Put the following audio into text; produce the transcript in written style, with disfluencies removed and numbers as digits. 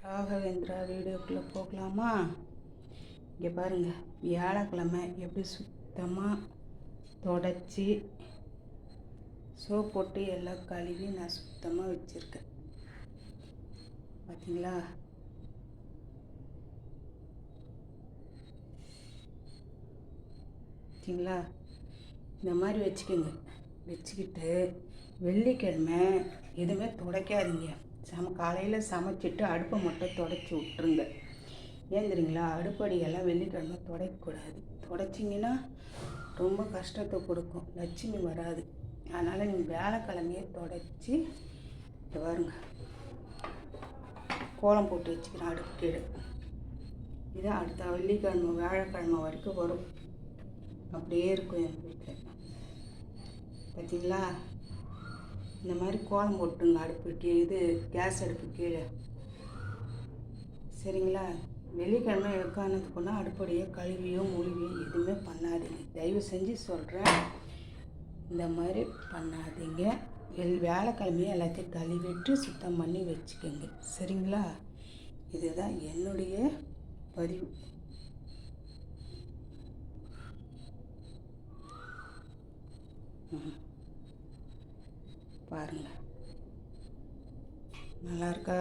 ராகவேந்திரா வீடியோக்குள்ளே போகலாமா? இங்கே பாருங்கள், வியாழக்கிழமை எப்படி சுத்தமாக தொடச்சி சோப் போட்டு எல்லாம் கழுவி நான் சுத்தமாக வச்சுருக்கேன். பார்த்தீங்களா? பார்த்தீங்களா? இந்த மாதிரி வச்சுக்கிட்டு வெள்ளிக்கிழமை எதுவுமே துடைக்காதீங்க. காலையில் சமைச்சிட்டு அடுப்பை மட்டும் தொடச்சி விட்டுருங்க. ஏன் தெரியுங்களா? அடுப்படியெல்லாம் வெள்ளிக்கிழமை துடைக்கக்கூடாது. துடைச்சிங்கன்னா ரொம்ப கஷ்டத்தை கொடுக்கும், லட்சுமி வராது. அதனால் நீங்கள் வியாழக்கிழமையே தொடச்சி பாருங்க, கோலம் போட்டு வச்சுக்கிறேன் அடுப்பு கீழே. இது அடுத்த வெள்ளிக்கிழமை வியாழக்கிழமை வரைக்கும் வரும், அப்படியே இருக்கும் என் வீட்டில். பார்த்தீங்களா? இந்த மாதிரி கோலம் போட்டுங்க அடுப்பு கேஸ் அடுப்பு கீழே. சரிங்களா? வெள்ளிக்கிழமை எழுக்கானதுக்குன்னா அடுப்படியோ கழுவியோ மொழிவியோ எதுவுமே பண்ணாதீங்க. தயவு செஞ்சு சொல்கிறேன், இந்த மாதிரி பண்ணாதீங்க. வியாழக்கிழமையே எல்லாத்தையும் கழுவிட்டு சுத்தம் பண்ணி வச்சுக்கோங்க. சரிங்களா? இதுதான் என்னுடைய பதிவு. பாருங்கள், நல்லா இருக்கா?